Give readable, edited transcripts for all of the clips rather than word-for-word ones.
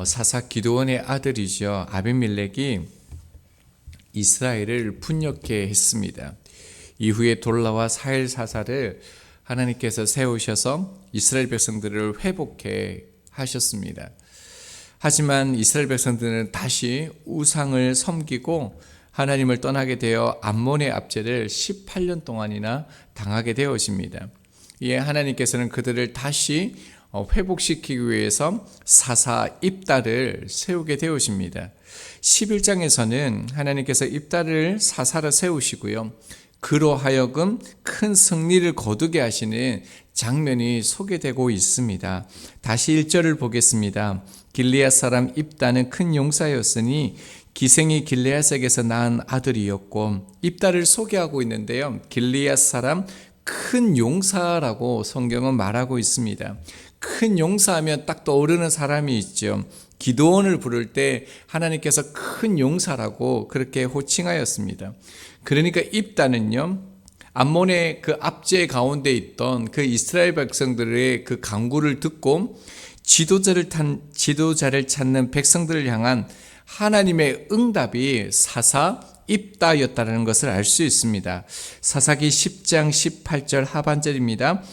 사사 기드온의 아들이죠. 아비멜렉이 이스라엘을 분역케 했습니다. 이후에 돌라와 사헬 사사를 하나님께서 세우셔서 이스라엘 백성들을 회복해 하셨습니다. 하지만 이스라엘 백성들은 다시 우상을 섬기고 하나님을 떠나게 되어 암몬의 압제를 18년 동안이나 당하게 되어집니다. 이에 하나님께서는 그들을 다시 회복시키기 위해서 사사 입다를 세우게 되어집니다. 11장에서는 하나님께서 입다를 사사로 세우시고요. 그로 하여금 큰 승리를 거두게 하시는 장면이 소개되고 있습니다. 다시 1절을 보겠습니다. 길르앗 사람 입다는 큰 용사였으니 기생이 길르앗에게서 낳은 아들이었고, 입다를 소개하고 있는데요. 길르앗 사람 큰 용사라고 성경은 말하고 있습니다. 큰 용사하면 딱 떠오르는 사람이 있죠. 기드온을 부를 때 하나님께서 큰 용사라고 그렇게 호칭하였습니다. 그러니까 입다는요, 암몬의 그 압제 가운데 있던 그 이스라엘 백성들의 그 간구를 듣고 지도자를 찾는 백성들을 향한 하나님의 응답이 사사 입다였다는 것을 알 수 있습니다. 사사기 10장 18절 하반절입니다.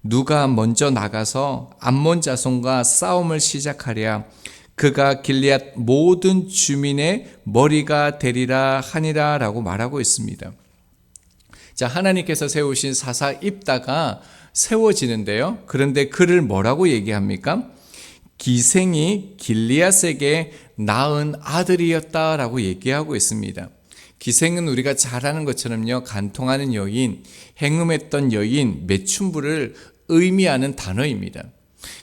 누가 먼저 나가서 암몬 자손과 싸움을 시작하랴. 그가 길르앗 모든 주민의 머리가 되리라 하니라 라고 말하고 있습니다. 자, 하나님께서 세우신 사사 입다가 세워지는데요. 그런데 그를 뭐라고 얘기합니까? 기생이 길르앗에게 낳은 아들이었다라고 얘기하고 있습니다. 기생은 우리가 잘 아는 것처럼요, 간통하는 여인, 행음했던 여인, 매춘부를 의미하는 단어입니다.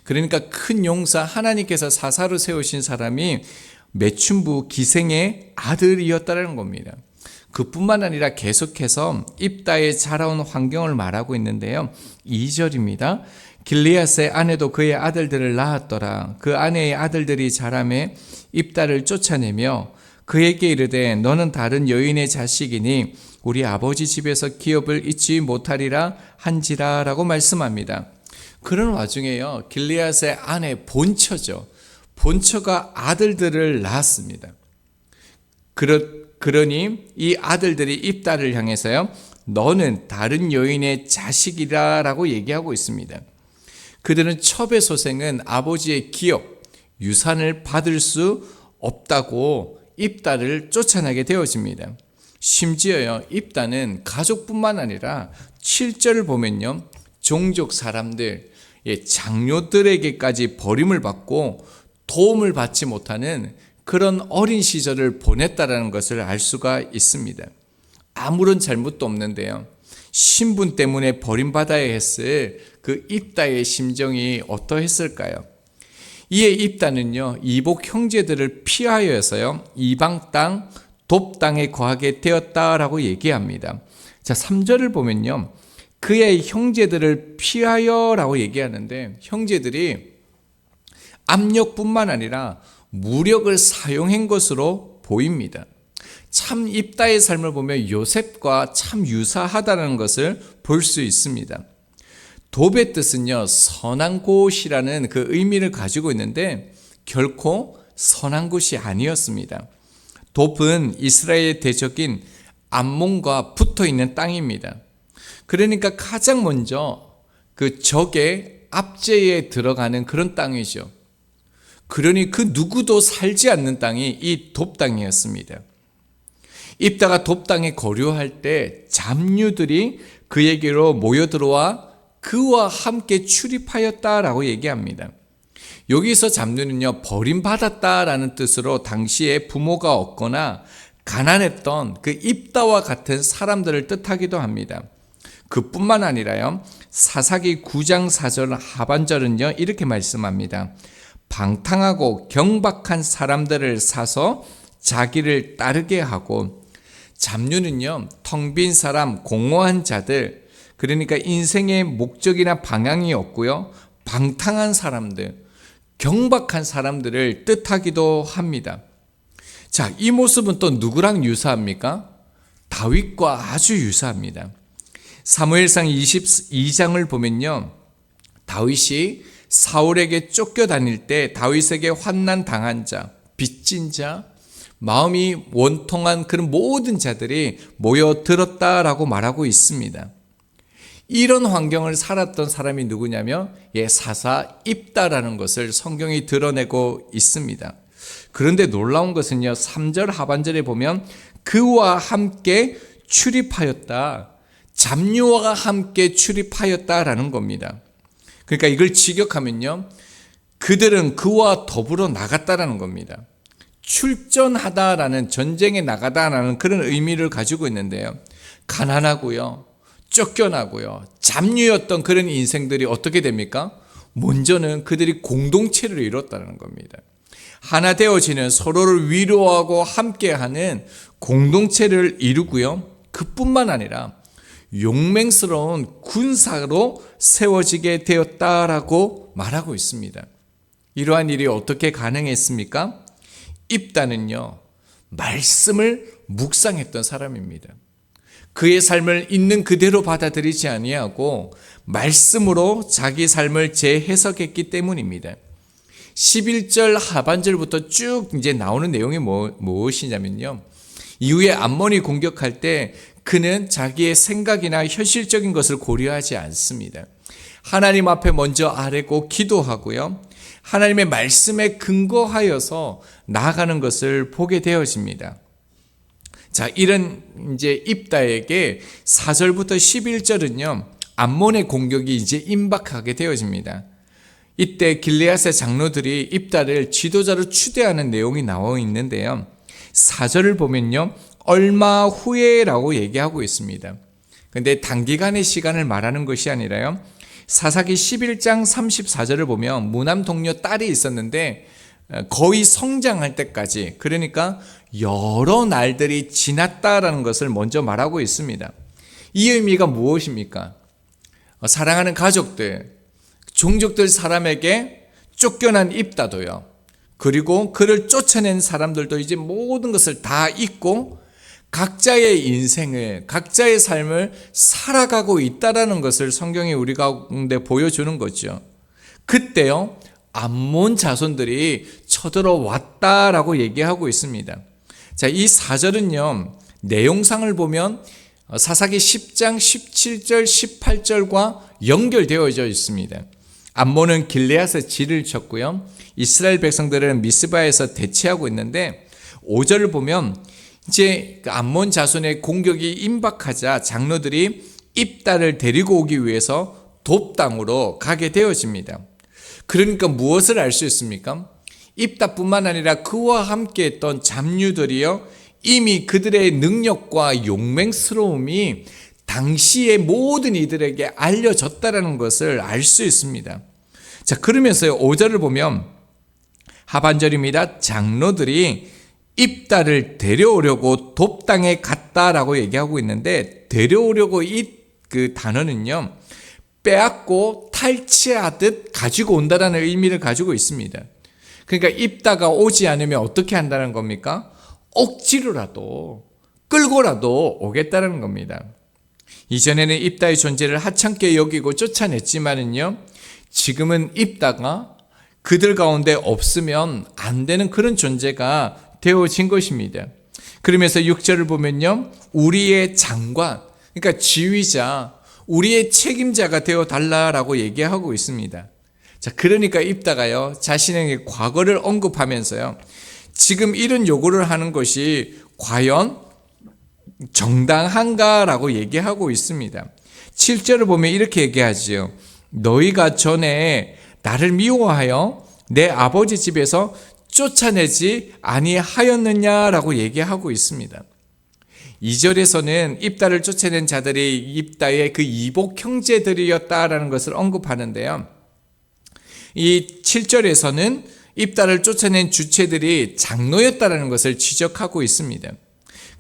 그러니까 큰 용사, 하나님께서 사사로 세우신 사람이 매춘부 기생의 아들이었다는 겁니다. 그뿐만 아니라 계속해서 입다에 자라온 환경을 말하고 있는데요. 2절입니다. 길르앗의 아내도 그의 아들들을 낳았더라. 그 아내의 아들들이 자라매 입다를 쫓아내며 그에게 이르되 너는 다른 여인의 자식이니 우리 아버지 집에서 기업을 잊지 못하리라 한지라 라고 말씀합니다. 그런 와중에요, 길르앗의 아내 본처죠. 본처가 아들들을 낳았습니다. 그러니 이 아들들이 입다를 향해서요, 너는 다른 여인의 자식이라 라고 얘기하고 있습니다. 그들은 첩의 아버지의 기업, 유산을 받을 수 없다고 입다를 쫓아나게 되어집니다. 심지어요, 입다는 가족뿐만 아니라 7절을 보면요, 종족 사람들, 장녀들에게까지 버림을 받고 도움을 받지 못하는 그런 어린 시절을 보냈다라는 것을 알 수가 있습니다. 아무런 잘못도 없는데요, 신분 때문에 버림받아야 했을 그 입다의 심정이 어떠했을까요? 이에 입다는요, 이복 형제들을 피하여서요, 이방 땅, 돕 땅에 거하게 되었다라고 얘기합니다. 자, 3절을 보면요, 그의 형제들을 피하여라고 얘기하는데, 형제들이 압력뿐만 아니라 무력을 사용한 것으로 보입니다. 참 입다의 삶을 보면 요셉과 참 유사하다는 것을 볼 수 있습니다. 돕의 뜻은요, 선한 곳이라는 그 의미를 가지고 있는데 결코 선한 곳이 아니었습니다. 돕은 이스라엘의 대적인 암몬과 붙어 있는 땅입니다. 그러니까 가장 먼저 그 적의 압제에 들어가는 그런 땅이죠. 그러니 그 누구도 살지 않는 땅이 이 돕 땅이었습니다. 입다가 돕 땅에 거류할 때 잡류들이 그에게로 모여들어와 그와 함께 출입하였다라고 얘기합니다. 여기서 잡류는요, 버림받았다라는 뜻으로 당시에 부모가 없거나 가난했던 그 입다와 같은 사람들을 뜻하기도 합니다. 그뿐만 아니라요, 사사기 9장 4절 하반절은요, 이렇게 말씀합니다. 방탕하고 경박한 사람들을 사서 자기를 따르게 하고, 잡류는요, 텅 빈 사람, 공허한 자들, 그러니까 인생의 목적이나 방향이 없고요, 방탕한 사람들, 경박한 사람들을 뜻하기도 합니다. 자, 이 모습은 또 누구랑 유사합니까? 다윗과 아주 유사합니다. 사무엘상 22장을 보면요, 다윗이 사울에게 쫓겨다닐 때 다윗에게 환난 당한 자, 빚진 자, 마음이 원통한 그런 모든 자들이 모여들었다라고 말하고 있습니다. 이런 환경을 살았던 사람이 누구냐면 사사 입다라는 것을 성경이 드러내고 있습니다. 그런데 놀라운 것은요, 3절 하반절에 보면 그와 함께 출입하였다, 잡류와 함께 출입하였다라는 겁니다. 그러니까 이걸 직역하면요, 그들은 그와 더불어 나갔다라는 겁니다. 출전하다라는, 전쟁에 나가다라는 그런 의미를 가지고 있는데요, 가난하고요, 쫓겨나고요, 잡류였던 그런 인생들이 어떻게 됩니까? 먼저는 그들이 공동체를 이뤘다는 겁니다. 하나 되어지는, 서로를 위로하고 함께하는 공동체를 이루고요, 그뿐만 아니라 용맹스러운 군사로 세워지게 되었다라고 말하고 있습니다. 이러한 일이 어떻게 가능했습니까? 입다는요, 말씀을 묵상했던 사람입니다. 그의 삶을 있는 그대로 받아들이지 아니하고 말씀으로 자기 삶을 재해석했기 때문입니다. 11절 하반절부터 쭉 이제 나오는 내용이 무엇이냐면요, 이후에 암몬이 공격할 때 그는 자기의 생각이나 현실적인 것을 고려하지 않습니다. 하나님 앞에 먼저 아뢰고 기도하고요, 하나님의 말씀에 근거하여서 나아가는 것을 보게 되어집니다. 자, 이런 이제 입다에게 4절부터 11절은요, 암몬의 공격이 이제 임박하게 되어집니다. 이때 길르앗의 장로들이 입다를 지도자로 추대하는 내용이 나와 있는데요, 4절을 보면요, 얼마 후에라고 얘기하고 있습니다. 근데 단기간의 시간을 말하는 것이 아니라요, 사사기 11장 34절을 보면 무남 동료 딸이 있었는데 거의 성장할 때까지, 그러니까 여러 날들이 지났다라는 것을 먼저 말하고 있습니다. 이 의미가 무엇입니까? 사랑하는 가족들, 종족들 사람에게 쫓겨난 입다도요, 그리고 그를 쫓아낸 사람들도 이제 모든 것을 다 잊고 각자의 인생을, 각자의 삶을 살아가고 있다라는 것을 성경이 우리 가운데 보여주는 거죠. 그때요, 암몬 자손들이 쳐들어왔다라고 얘기하고 있습니다. 자, 이 4절은요, 내용상을 보면 사사기 10장 17절 18절과 연결되어져 있습니다. 암몬은 길르앗에 진을 쳤고요, 이스라엘 백성들은 미스바에서 대치하고 있는데 5절을 보면 이제 암몬 자손의 공격이 임박하자 장로들이 입다를 데리고 오기 위해서 돕 땅으로 가게 되어집니다. 그러니까 무엇을 알 수 있습니까? 입다뿐만 아니라 그와 함께 했던 잡류들이요, 이미 그들의 능력과 용맹스러움이 당시의 모든 이들에게 알려졌다는 것을 알 수 있습니다. 자, 그러면서요, 5절을 보면 하반절입니다. 장로들이 입다를 데려오려고 돕 땅에 갔다라고 얘기하고 있는데, 데려오려고 그 단어는요, 빼앗고 탈취하듯 가지고 온다라는 의미를 가지고 있습니다. 그러니까 입다가 오지 않으면 어떻게 한다는 겁니까? 억지로라도 끌고라도 오겠다는 겁니다. 이전에는 입다의 존재를 하찮게 여기고 쫓아냈지만은요, 지금은 입다가 그들 가운데 없으면 안 되는 그런 존재가 되어진 것입니다. 그러면서 6절을 보면요, 우리의 장관, 그러니까 지휘자, 우리의 책임자가 되어 달라라고 얘기하고 있습니다. 자, 그러니까 입다가요, 자신의 과거를 언급하면서요, 지금 이런 요구를 하는 것이 과연 정당한가라고 얘기하고 있습니다. 7절을 보면 이렇게 얘기하지요. 너희가 전에 나를 미워하여 내 아버지 집에서 쫓아내지 아니하였느냐라고 얘기하고 있습니다. 2절에서는 입다를 쫓아낸 자들이 입다의 그 이복 형제들이었다라는 것을 언급하는데요, 이 7절에서는 입다를 쫓아낸 주체들이 장로였다라는 것을 지적하고 있습니다.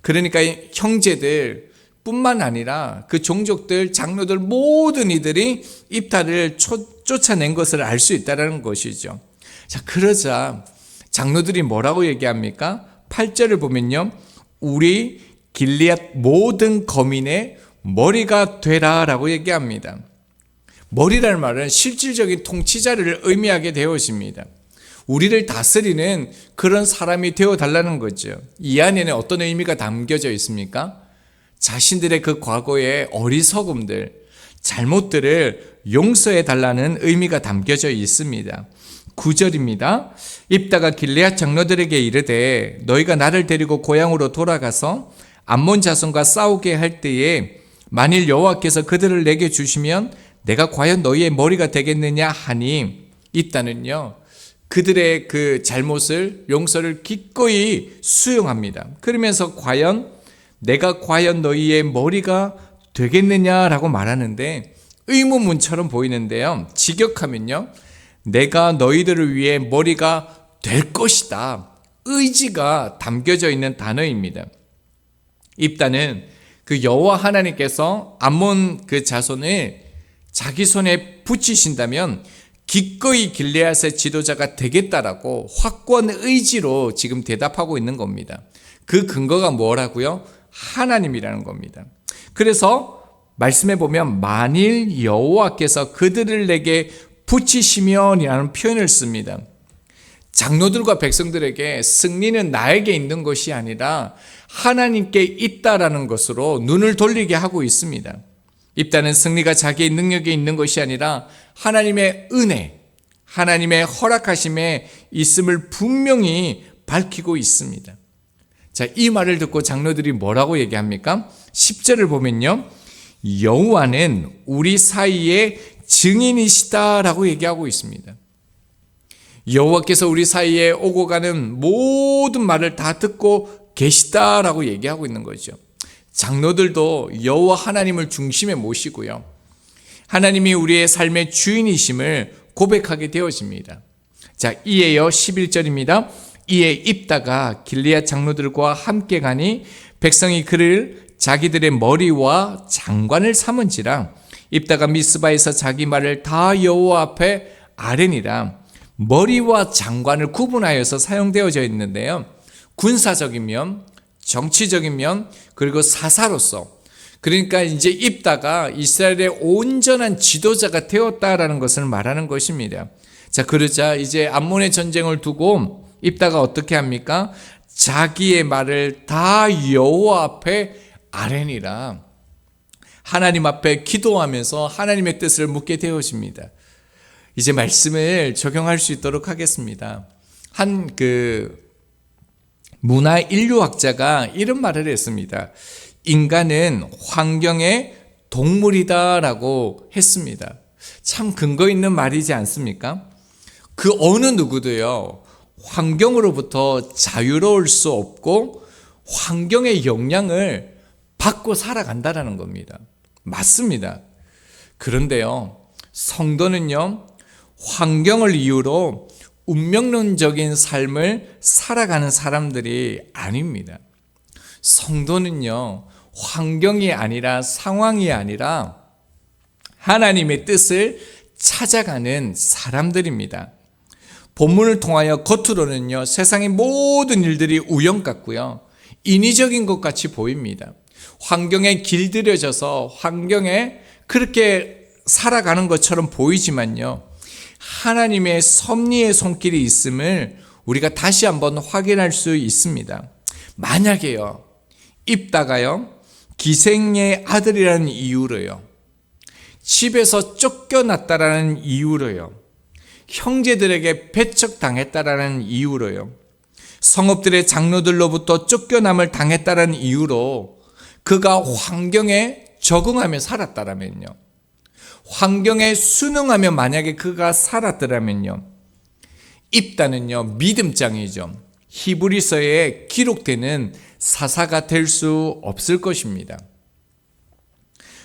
그러니까 형제들 뿐만 아니라 그 종족들, 장로들 모든 이들이 입다를 쫓아낸 것을 알 수 있다는 것이죠. 자, 그러자 장로들이 뭐라고 얘기합니까? 8절을 보면요, 우리 길르앗 모든 거민의 머리가 되라라고 얘기합니다. 머리라는 말은 실질적인 통치자를 의미하게 되어집니다. 우리를 다스리는 그런 사람이 되어달라는 거죠. 이 안에는 어떤 의미가 담겨져 있습니까? 자신들의 그 과거의 어리석음들, 잘못들을 용서해달라는 의미가 담겨져 있습니다. 9절입니다. 입다가 길르앗 장로들에게 이르되 너희가 나를 데리고 고향으로 돌아가서 암몬 자손과 싸우게 할 때에 만일 여호와께서 그들을 내게 주시면 내가 과연 너희의 머리가 되겠느냐 하니, 입다는요 그들의 그 잘못을, 용서를 기꺼이 수용합니다. 그러면서 내가 과연 너희의 머리가 되겠느냐라고 말하는데 의문문처럼 보이는데요, 직역하면요 내가 너희들을 위해 머리가 될 것이다, 의지가 담겨져 있는 단어입니다. 입다는 그 여호와 하나님께서 암몬 그 자손을 자기 손에 붙이신다면 기꺼이 길르앗의 지도자가 되겠다라고 확고한 의지로 지금 대답하고 있는 겁니다. 그 근거가 뭐라고요? 하나님이라는 겁니다. 그래서 말씀해 보면 만일 여호와께서 그들을 내게 붙이시면이라는 표현을 씁니다. 장로들과 백성들에게 승리는 나에게 있는 것이 아니라 하나님께 있다라는 것으로 눈을 돌리게 하고 있습니다. 입다는 승리가 자기의 능력에 있는 것이 아니라 하나님의 은혜, 하나님의 허락하심에 있음을 분명히 밝히고 있습니다. 자, 이 말을 듣고 장로들이 뭐라고 얘기합니까? 10절을 보면요, 여호와는 우리 사이에 증인이시다라고 얘기하고 있습니다. 여호와께서 우리 사이에 오고 가는 모든 말을 다 듣고 계시다라고 얘기하고 있는 거죠. 장로들도 여호와 하나님을 중심에 모시고요, 하나님이 우리의 삶의 주인이심을 고백하게 되어집니다. 자, 이에요 11절입니다. 이에 입다가 길르앗 장로들과 함께 가니 백성이 그를 자기들의 머리와 장관을 삼은지라. 입다가 미스바에서 자기 말을 다 여호와 앞에 아뢰니라. 머리와 장관을 구분하여서 사용되어져 있는데요, 군사적인 면, 정치적인 면, 그리고 사사로서, 그러니까 이제 입다가 이스라엘의 온전한 지도자가 되었다라는 것을 말하는 것입니다. 자, 그러자 이제 암몬의 전쟁을 두고 입다가 어떻게 합니까? 자기의 말을 다 여호와 앞에 아뢰니라. 하나님 앞에 기도하면서 하나님의 뜻을 묻게 되어집니다. 이제 말씀을 적용할 수 있도록 하겠습니다. 한 문화 인류학자가 이런 말을 했습니다. 인간은 환경의 동물이다라고 했습니다. 참 근거 있는 말이지 않습니까? 그 어느 누구도요, 환경으로부터 자유로울 수 없고 환경의 영향을 받고 살아간다라는 겁니다. 맞습니다. 그런데요, 성도는요, 환경을 이유로 운명론적인 삶을 살아가는 사람들이 아닙니다. 성도는요, 환경이 아니라 상황이 아니라 하나님의 뜻을 찾아가는 사람들입니다. 본문을 통하여 겉으로는요, 세상의 모든 일들이 우연 같고요, 인위적인 것 같이 보입니다. 환경에 길들여져서 환경에 그렇게 살아가는 것처럼 보이지만요, 하나님의 섭리의 손길이 있음을 우리가 다시 한번 확인할 수 있습니다. 만약에요, 입다가요, 기생의 아들이라는 이유로요, 집에서 쫓겨났다라는 이유로요, 형제들에게 배척당했다라는 이유로요, 성읍들의 장로들로부터 쫓겨남을 당했다라는 이유로 그가 환경에 적응하며 살았다라면요, 환경에 순응하며 만약에 그가 살았더라면요, 입다는요, 믿음장이죠. 히브리서에 기록되는 사사가 될 수 없을 것입니다.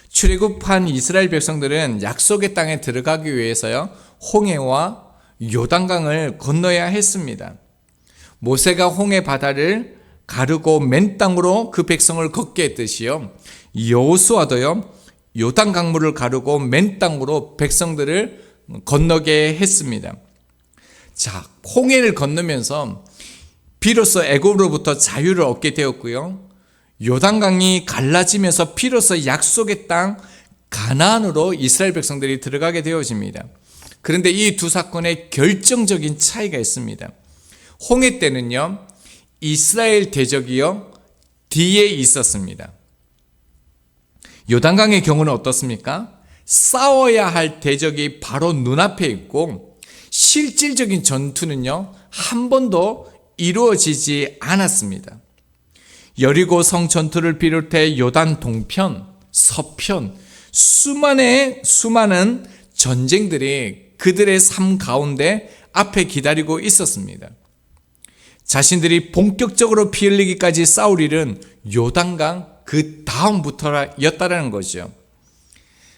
출애굽한 이스라엘 백성들은 약속의 땅에 들어가기 위해서요, 홍해와 요단강을 건너야 했습니다. 모세가 홍해 바다를 가르고 맨 땅으로 그 백성을 걷게 했듯이요, 여호수아도요, 요단 강물을 가르고 맨 땅으로 백성들을 건너게 했습니다. 자, 홍해를 건너면서 비로소 애굽으로부터 자유를 얻게 되었고요, 요단강이 갈라지면서 비로소 약속의 땅 가나안으로 이스라엘 백성들이 들어가게 되어집니다. 그런데 이 두 사건에 결정적인 차이가 있습니다. 홍해 때는요, 이스라엘 대적이요 뒤에 있었습니다. 요단강의 경우는 어떻습니까? 싸워야 할 대적이 바로 눈앞에 있고 실질적인 전투는요 한 번도 이루어지지 않았습니다. 여리고 성 전투를 비롯해 요단 동편, 서편 수많은 전쟁들이 그들의 삶 가운데 앞에 기다리고 있었습니다. 자신들이 본격적으로 피 흘리기까지 싸울 일은 요단강 그 다음부터였다라는 거죠.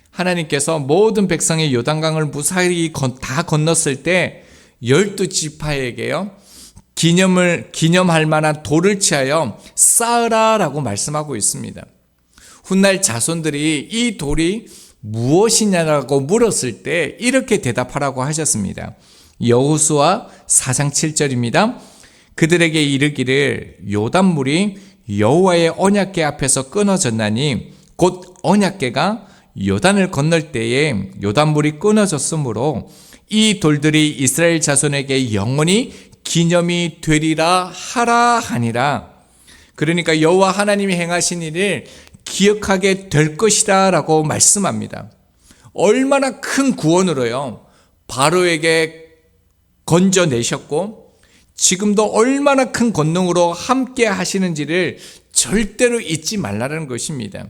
하나님께서 모든 백성의 요단강을 무사히 다 건넜을 때 12지파에게요 기념할 만한 돌을 취하여 쌓으라라고 말씀하고 있습니다. 훗날 자손들이 이 돌이 무엇이냐라고 물었을 때 이렇게 대답하라고 하셨습니다. 여호수아 4장 7절입니다. 그들에게 이르기를 요단물이 여호와의 언약궤 앞에서 끊어졌나니 곧 언약궤가 요단을 건널 때에 요단물이 끊어졌으므로 이 돌들이 이스라엘 자손에게 영원히 기념이 되리라 하라 하니라. 그러니까 여호와 하나님이 행하신 일을 기억하게 될 것이다 라고 말씀합니다. 얼마나 큰 구원으로요 바로에게 건져내셨고 지금도 얼마나 큰 권능으로 함께 하시는지를 절대로 잊지 말라는 것입니다.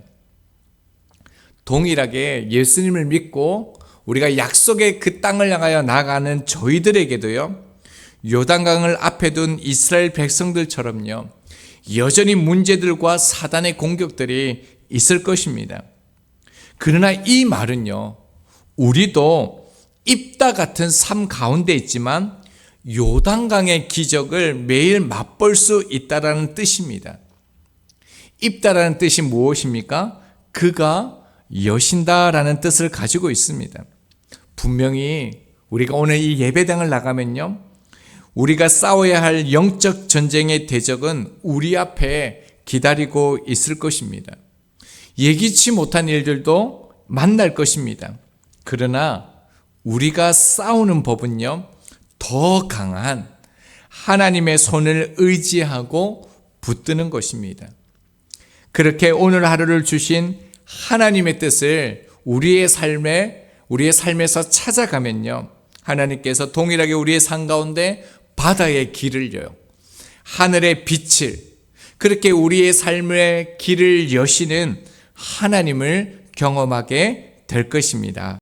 동일하게 예수님을 믿고 우리가 약속의 그 땅을 향하여 나가는 저희들에게도요 요단강을 앞에 둔 이스라엘 백성들처럼요 여전히 문제들과 사단의 공격들이 있을 것입니다. 그러나 이 말은요 우리도 입다 같은 삶 가운데 있지만 요단강의 기적을 매일 맛볼 수 있다라는 뜻입니다. 입다라는 뜻이 무엇입니까? 그가 여신다라는 뜻을 가지고 있습니다. 분명히 우리가 오늘 이 예배당을 나가면요 우리가 싸워야 할 영적 전쟁의 대적은 우리 앞에 기다리고 있을 것입니다. 예기치 못한 일들도 만날 것입니다. 그러나 우리가 싸우는 법은요 더 강한 하나님의 손을 의지하고 붙드는 것입니다. 그렇게 오늘 하루를 주신 하나님의 뜻을 우리의 삶에서 찾아가면요 하나님께서 동일하게 우리의 삶 가운데 바다의 길을요 하늘의 빛을 그렇게 우리의 삶의 길을 여시는 하나님을 경험하게 될 것입니다.